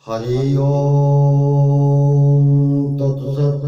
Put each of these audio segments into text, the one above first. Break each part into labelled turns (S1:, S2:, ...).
S1: हरि ओम तत्सत।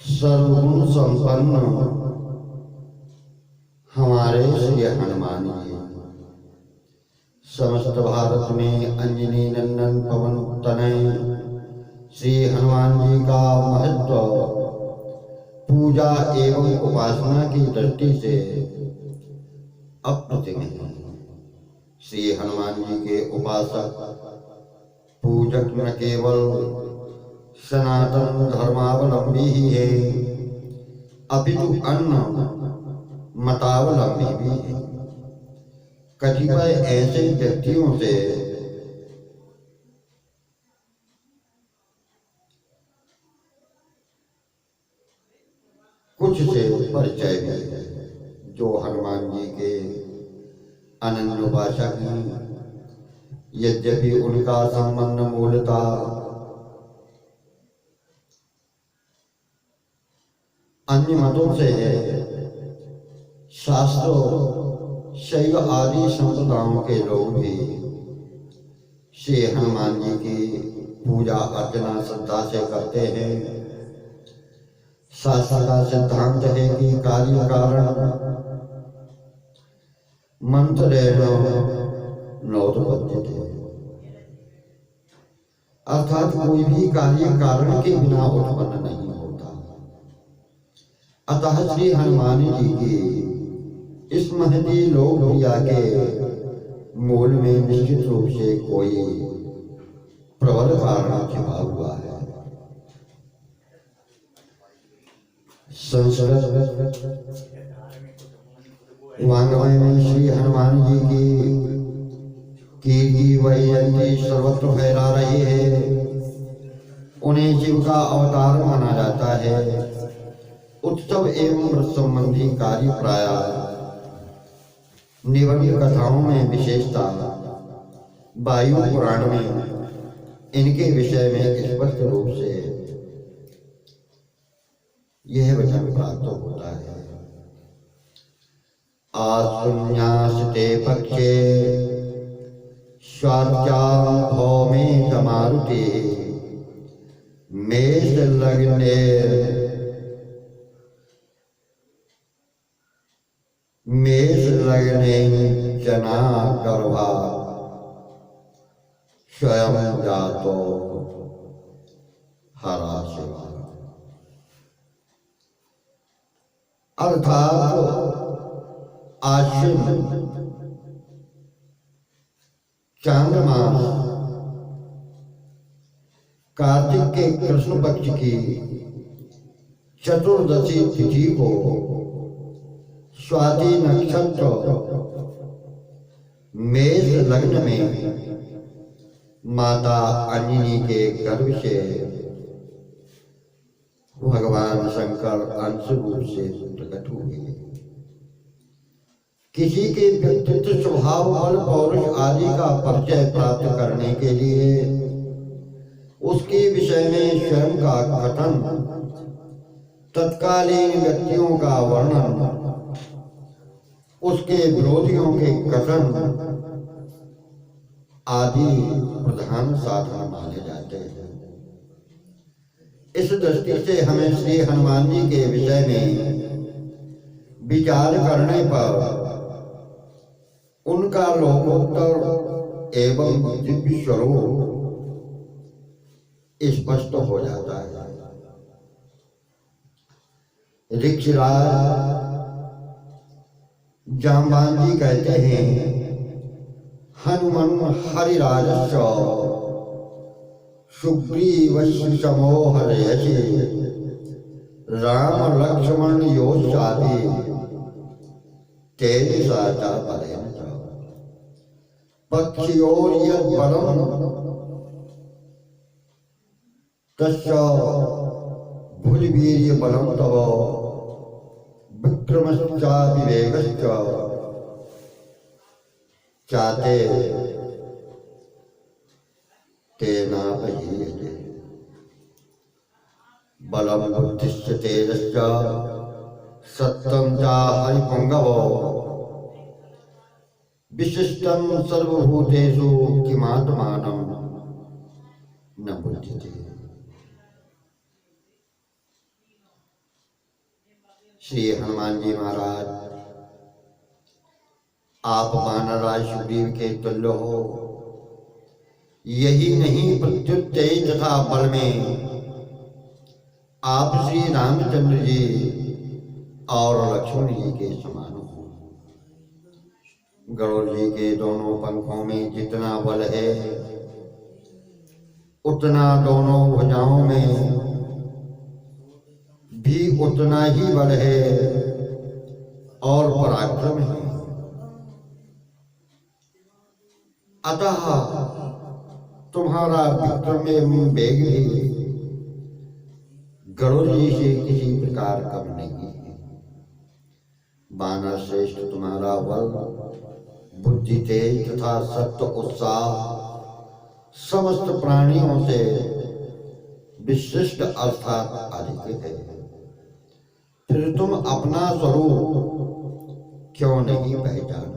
S1: सर्वगुण संपन्न हमारे श्री हनुमान जी समस्त भारत में अंजनी नंदन पवन तनय श्री हनुमान जी का महत्व पूजा एवं उपासना की दृष्टि से अप्रतिम है। श्री हनुमान जी के उपासक पूजक न केवल सनातन धर्मावलंबी ही है, अपितु अन्य मतावलंबी भी है। कतिपय ऐसे व्यक्तियों से कुछ से परिचय भी है जो हनुमान जी के अनन्य उपासक हैं। यद्यपि उनका संबंध मूलतः अन्य मतों से है, शास्त्रों शैव आदि संप्रदायों के लोग भी श्री हनुमान जी की पूजा अर्चना श्रद्धा से करते हैं। शास्त्र का सिद्धांत है कि कार्य कारण मंत्रेण नोत्पद्यते, अर्थात कोई भी कार्य कारण के बिना उत्पन्न नहीं होता। अतः श्री हनुमान जी की इस महती लोक क्रिया के मूल में निश्चित रूप से कोई प्रबल कारण छिपा हुआ है। संस्कृत वाङ्मय में श्री हनुमान जी की वैजयंती सर्वत्र फैला रही है। उन्हें शिव का अवतार माना जाता है। उत्सव एवं व्रत संबंधी कार्य प्राय निबंध कथाओं में विशेषता वायु पुराण में इनके विषय में स्पष्ट रूप से यह वचन प्राप्त होता है। आशुन्यासते पक्षे स्वार्चां भौमे समारुते मेष लग्ने जना गर्भा स्वयं जातो हरा शिवा। अर्थात आश्विन चांद्रमास कार्तिक के कृष्ण पक्ष की चतुर्दशी तिथि को स्वाति नक्षत्र मेष लग्न में माता अंजनी के गर्भ से भगवान शंकर अंश रूप से प्रकट हुए। किसी के व्यक्तित्व स्वभाव बल पौरुष आदि का परिचय प्राप्त करने के लिए उसके विषय में स्वयं का कथन, तत्कालीन व्यक्तियों का वर्णन, उसके विरोधियों के कथन आदि प्रधान साधन माने जाते हैं। इस दृष्टि से हमें श्री हनुमान जी के विषय में विचार करने पर उनका लोकोत्तर एवं दिव्य स्वरूप स्पष्ट हो जाता है। ऋक्षराज जाम्बाजी कहते हैं, हनुमन हरिराजस्य सुग्रीवस्य समोहरयसि राम लक्ष्मण योषादि तेजसा च परेण च पक्षियोर यद्बलं तस्य भुजवीर्य बलं तव विक्रमश्च विवेकश्च चाते तेनापहीयते बलं बुद्धिश्च तेजश्च सत्यं च हरिपुंगवो विशिष्टं सर्वभूतेषु किमात्मानं न बुध्यते। श्री हनुमान जी महाराज, आप वानरराज सुग्रीव के तुल्य हो। यही नहीं, प्रत्युत तेज तथा बल में आप श्री रामचंद्र जी और लक्ष्मण जी के समान हो। गरुड़ जी के दोनों पंखों में जितना बल है, उतना दोनों भुजाओं में भी उतना ही बल है और पराक्रम है। अतः तुम्हारा विक्रम में वेग भी गरुड़ जी से किसी प्रकार कम नहीं है। वानर श्रेष्ठ, तुम्हारा बल, बुद्धि, तेज तथा सत्व, उत्साह समस्त प्राणियों से विशिष्ट अर्थात अधिक है। फिर तुम अपना स्वरूप क्यों नहीं पहचानते?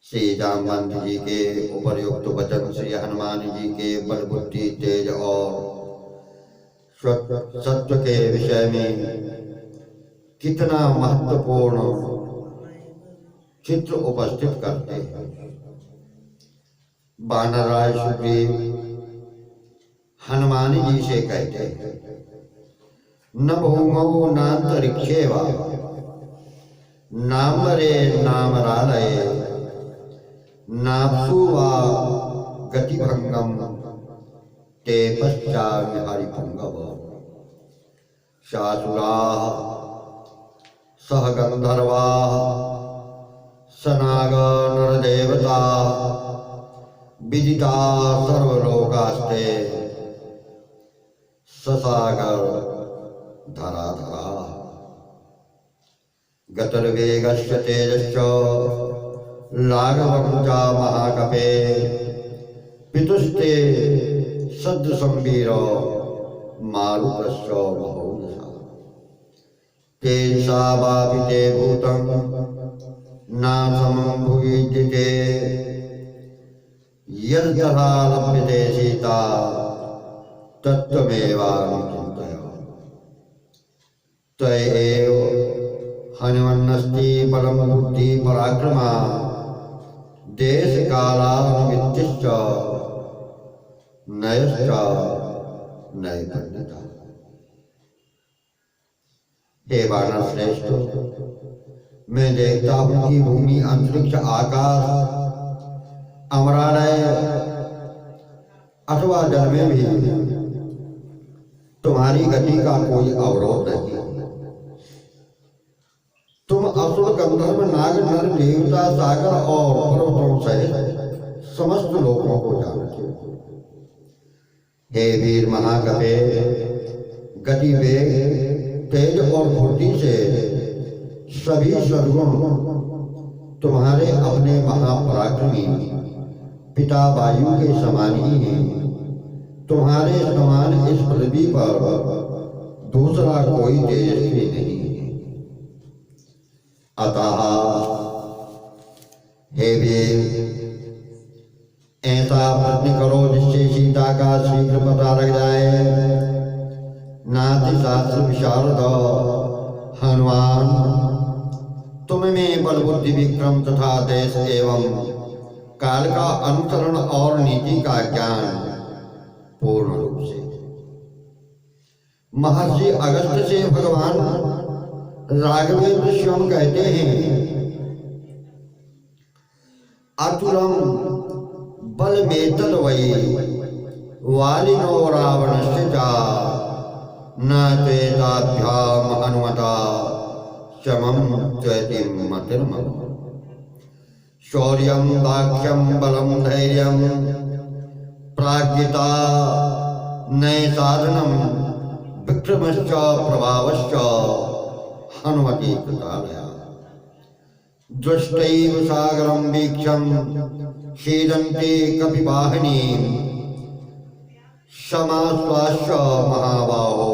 S1: श्री जामवंत जी के उपर्युक्त वचन श्री हनुमान जी के बल, बुद्धि, तेज और सत्व के विषय में कितना महत्वपूर्ण चित्र उपस्थित करते हैं। वानरराज सुग्रीव हनुमान जी से कहते हैं, न भूमौ नान्तरिक्षे वा नामरे नामरालये नाप्सु वा गतिभंगम ते पश्चामि हरिपुंगव शासुराः सह गंधर्वाः सनाग नरदेवता विदिता सर्वलोकास्ते ससागर धराधरा गतर्वेगस्य तेजश्च लाघवं च महाकपे पितुस्ते सदृशंवीर मारुतश्च महोदशः तेजसा वापिते भूतं नाथमं भुविद्यते यद्यथा लभ्यते सीता तत्त्वमेवानुचिन्तय त्वयैव हनुमन्नस्ति परम बुद्धि पराक्रमा देश कालानुविद्यश्च नयश्च नैपण्डिता। हे वानर श्रेष्ठ, मैं देखता हूं कि भूमि, अंतरिक्ष, आकाश, अमरालय अथवा जल में भी तुम्हारी गति का कोई अवरोध नहीं। तुम असुर, गंधर्व, नाग, नर, देवता, सागर और पर्वतों सहित समस्त लोगों को जानते हो। हे वीर महाकपे, गति, वेग, तेज और फुर्ती से सभी सद्गुण तुम्हारे अपने महापराक्रमी पिता वायु के समान ही हैं। तुम्हारे समान इस पृथ्वी पर दूसरा कोई तेजस्वी नहीं है। अतः हे वीर, ऐसा प्रश्न करो जिससे सीता का शीघ्र पता लग जाए। नाति शास्त्र विशारद हनुमान, तुम में बल, बुद्धि, विक्रम तथा देश एवं काल का अनुसरण और नीति का ज्ञान पूर्ण रूप से। महर्षि अगस्त्य से भगवान राघवेंद्र स्वयं कहते हैं, अतुलम बल में तद वही वालिनो रावणस्य चा न त्वेताभ्याम हनुमता शमं त्वतिं मतिर्मम शौर्यं वाक्यं बलं धैर्यं प्राज्ञता नय साधनं विक्रमश्च प्रभावश्च हनुमति कृतालया दृष्टैव सागरं वीक्षं शीदन्ते कपिवाहिनीं समाश्वास्य महाबाहो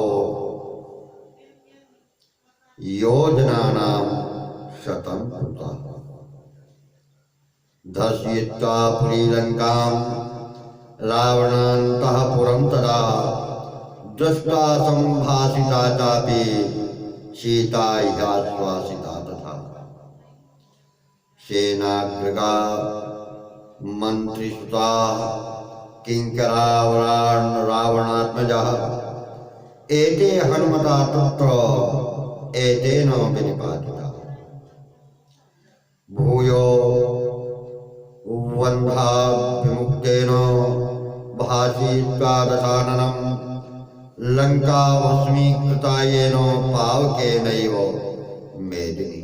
S1: योजनानां मत्पुता धर्षयित्वा पुरीलङ्कां रावणान्तः पुरं तदा दृष्टा संभाषिता चापि सीता ह्याश्वासिता तथा सेनाग्रगा मंत्रिसुता किंकरा रावणात्मजः एते हनुमता तत्र एतेन विनिपातिता भूयो वन्धाभिमुक्तेन भाषयित्वा दशाननं लंका भस्मीकृता येन पावकेनैव मेदिनी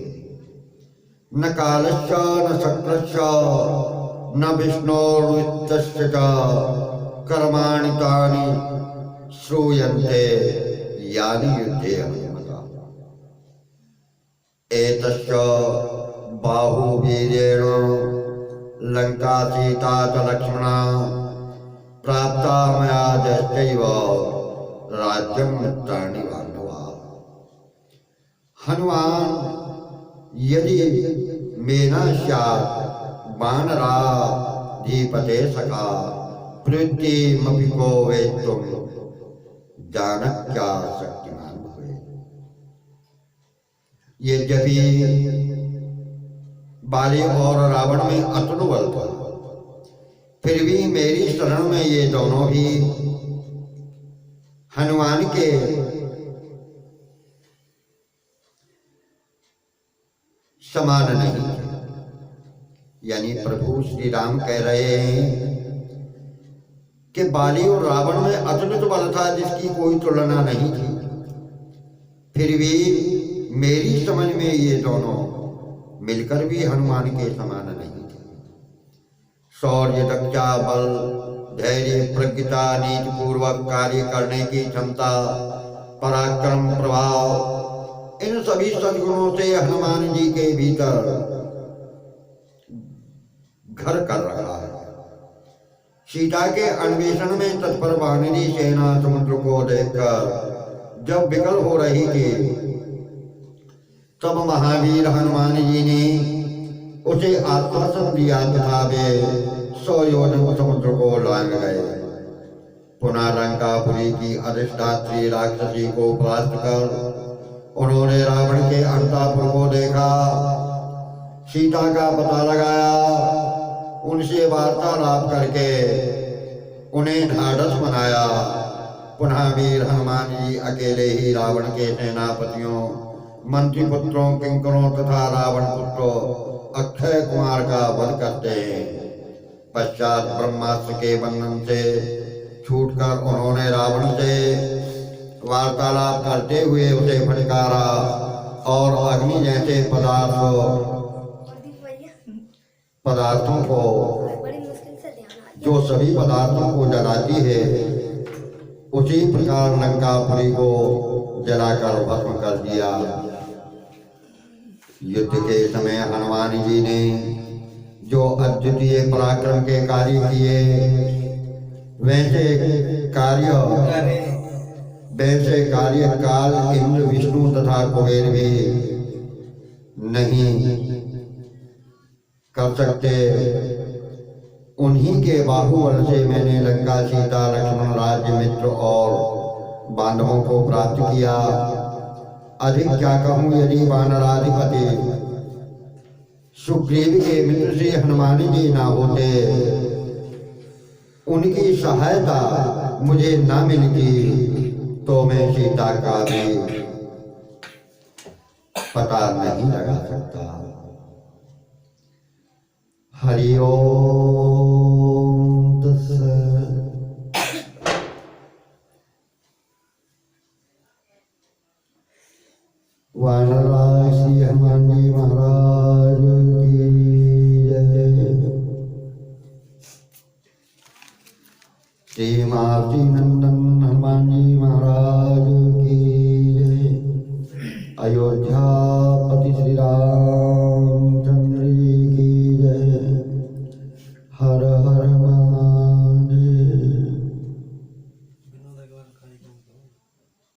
S1: न कालश्च न शक्रश्च न विष्णोर्वित्तश्च च कर्माणि तानि श्रूयन्ते यानि युद्धे हनुमता एतस्य बाहुवीर्येण लंका सीता च लक्ष्मणा प्राप्ता मया जयश्चैव राज्यं मित्राणि बान्धवा। हनुमान यदि मेना स्यात् वानराधिपते सखा प्रवृत्तिमपि को वेत्तुं जानक्या शक्तिमान हुए। यद्यपि बाली और रावण में अतुल बल था, फिर भी मेरी शरण में ये दोनों भी हनुमान के समान नहीं थे। यानी प्रभु श्री राम कह रहे हैं कि बाली और रावण में अतुलित बल था जिसकी कोई तुलना नहीं थी, फिर भी मेरी समझ में ये दोनों मिलकर भी हनुमान के समान नहीं थे। शौर्य, दक्षता, बल, धैर्य, प्रज्ञता, नीति पूर्वक कार्य करने की क्षमता, पराक्रम, प्रभाव, इन सभी सद्गुणों से हनुमान जी के भीतर घर कर रहा है। सीता के अन्वेषण में तत्पर वानरी सेना समुद्र को देखकर जब विकल हो रही थी, तब महावीर हनुमान जी ने उसे आश्वासन दिया तथा वे 100 योजन समुद्र को लांघ गए। पुनः लंकापुरी की अधिष्ठात्री राक्षसी को परास्त कर उन्होंने रावण के अंतापुर को देखा, सीता का पता लगाया, उनसे वार्तालाप करके उन्हें ढाढ़स बनाया। पुनः वीर हनुमान जी अकेले ही रावण के सेनापतियों, मंत्री पुत्रों, किंकरों तथा रावण पुत्रों अक्षय कुमार का वध करते हैं। पश्चात ब्रह्मास्त्र के बंधन से छूटकर उन्होंने रावण से वार्तालाप करते हुए उसे फटकारा और अग्नि जैसे पदार्थों को, जो सभी पदार्थों को जलाती है, उसी प्रकार लंकापुरी को जलाकर भस्म कर दिया। युद्ध के समय हनुमान जी ने जो अद्वितीय पराक्रम के कार्य किए, वैसे कार्य काल, इंद्र, विष्णु तथा कुबेर भी नहीं कर सकते। उन्हीं के बाहुबल से मैंने लंका, सीता, लक्ष्मण, राज्य, मित्र और बांधवों को प्राप्त किया। अधिक क्या कहूँ, यदि वानराधिपति सुग्रीव के मित्र श्री हनुमान जी ना होते, उनकी सहायता मुझे ना मिलती, तो मैं सीता का भी पता नहीं लगा सकता। हरि ओम तत्सत्। वानराज श्री हनुमान जी महाराज